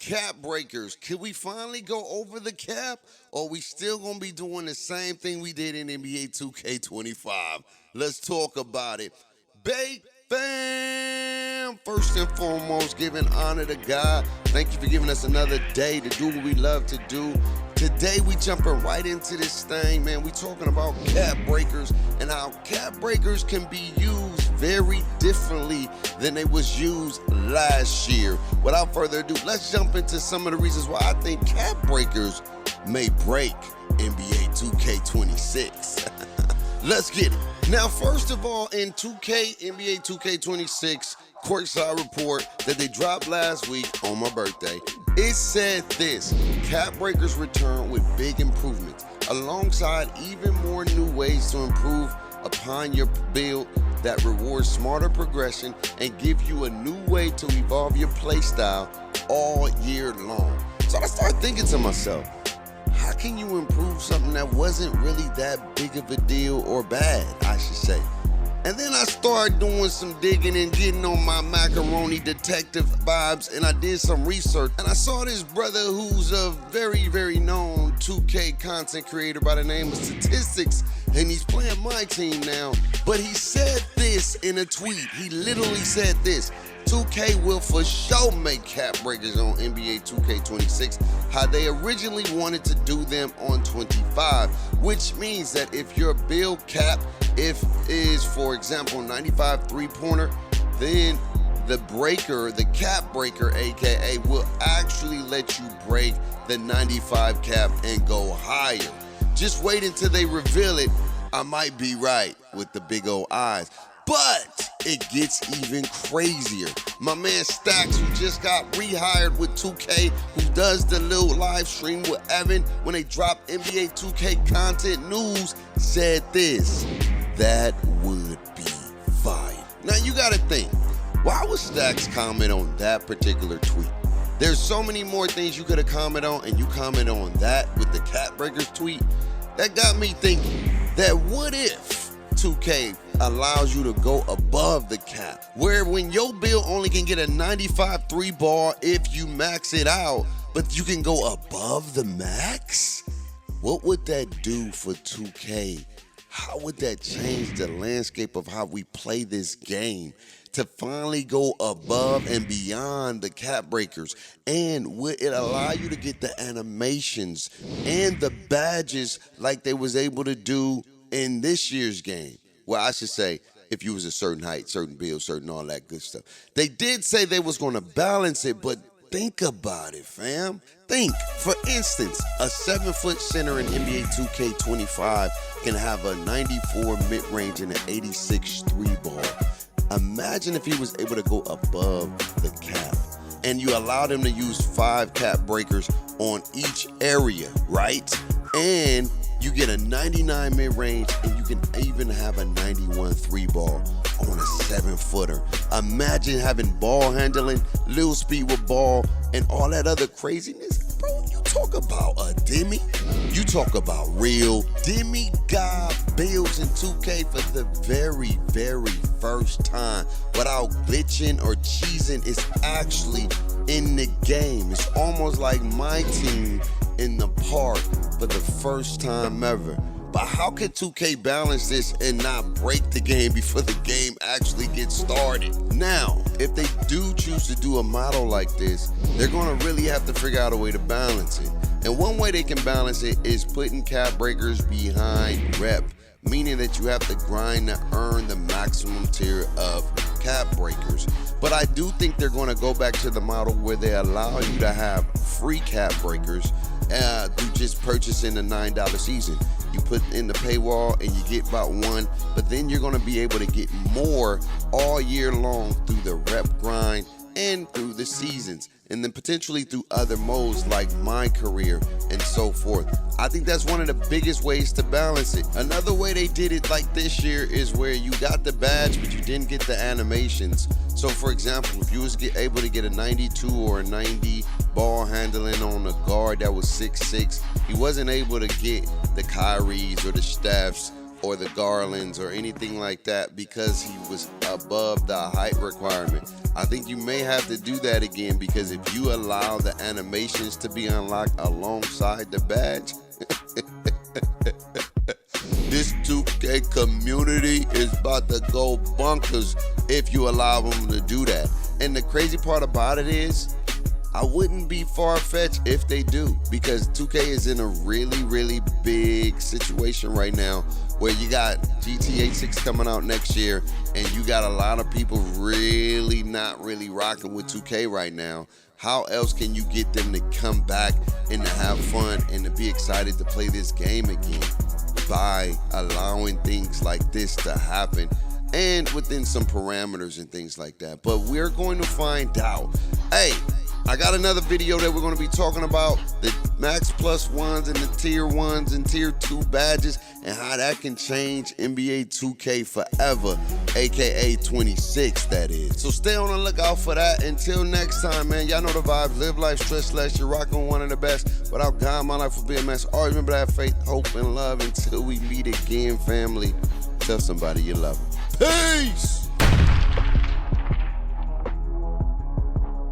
Cap breakers. Can we finally go over the cap? Or we still gonna be doing the same thing we did in NBA 2K25? Let's talk about it. Bake fam! First and foremost, giving honor to God. Thank you for giving us another day to do what we love to do. Today we jumping right into this thing, man. We talking about cap breakers and how cap breakers can be used very differently than they was used last year. Without further ado, let's jump into some of the reasons why I think cap breakers may break NBA 2K26. Let's get it. Now, first of all, in NBA 2K26, Courtside report that they dropped last week on my birthday, it said this: cap breakers return with big improvements, alongside even more new ways to improve upon your build that rewards smarter progression and give you a new way to evolve your play style all year long. So I started thinking to myself, how can you improve something that wasn't really that big of a deal, or bad, I should say? And then I started doing some digging and getting on my macaroni detective vibes, and I did some research, and I saw this brother who's a very, very known 2K content creator by the name of Statistics, and he's playing my team now. But he said this in a tweet. He literally said this: 2K will for sure make cap breakers on NBA 2K26 how they originally wanted to do them on 25, which means that if your build cap is, for example, 95 three-pointer, then the cap breaker, aka, will actually let you break the 95 cap and go higher. Just wait until they reveal it. I might be right with the big old eyes. But it gets even crazier. My man Stacks, who just got rehired with 2K, who does the little live stream with Evan when they drop NBA 2K content news, said this: that would be fire. Now you gotta think, why would Stacks comment on that particular tweet? There's so many more things you could have commented on, and you comment on that with the cap breakers tweet. That got me thinking that what if 2K allows you to go above the cap, where when your build only can get a 95 three ball if you max it out, but you can go above the max? What would that do for 2K? How would that change the landscape of how we play this game to finally go above and beyond the cap breakers? And would it allow you to get the animations and the badges like they was able to do in this year's game? Well, I should say, if you was a certain height, certain build, certain all that good stuff. They did say they was going to balance it, but think about it, fam. Think, for instance, a 7-foot center in NBA 2K25 can have a 94 mid-range and an 86 three-ball. Imagine if he was able to go above the cap, and you allowed him to use 5 cap breakers on each area, right? And you get a 99 mid-range, and you can even have a 91 three-ball on a 7-footer. Imagine having ball handling, little speed with ball, and all that other craziness. Bro, you talk about a demi. You talk about real demigod builds in 2K for the very, very first time without glitching or cheesing. It's actually in the game. It's almost like my team in the park for the first time ever. But how could 2K balance this and not break the game before the game actually gets started? Now, if they do choose to do a model like this, they're gonna really have to figure out a way to balance it. And one way they can balance it is putting cap breakers behind rep, meaning that you have to grind to earn the maximum tier of cap breakers. But I do think they're gonna go back to the model where they allow you to have free cap breakers through just purchasing the $9 season. You put in the paywall and you get about one, but then you're gonna be able to get more all year long through the rep grind and through the seasons, and then potentially through other modes like my career and so forth. I think that's one of the biggest ways to balance it. Another way they did it like this year is where you got the badge but you didn't get the animations. So for example, if you was able to get a 92 or a 90 ball handling on a guard that was 6'6", he wasn't able to get the Kyries or the Stephs or the Garlands or anything like that because he was above the height requirement. I think you may have to do that again, because if you allow the animations to be unlocked alongside the badge, this 2K community is about to go bonkers if you allow them to do that. And the crazy part about it is, I wouldn't be far-fetched if they do, because 2K is in a really, really big situation right now where you got GTA 6 coming out next year, and you got a lot of people really not really rocking with 2K right now. How else can you get them to come back and to have fun and to be excited to play this game again? By allowing things like this to happen, and within some parameters and things like that. But we're going to find out. Hey, I got another video that we're going to be talking about the Max Plus ones and the Tier 1s and Tier 2 badges and how that can change NBA 2K forever, aka 26, that is. So stay on the lookout for that. Until next time, man, y'all know the vibes. Live life, stress less. You're rocking one of the best. Without God, my life will be a mess. Always remember to have faith, hope, and love until we meet again, family. Tell somebody you love them. Peace!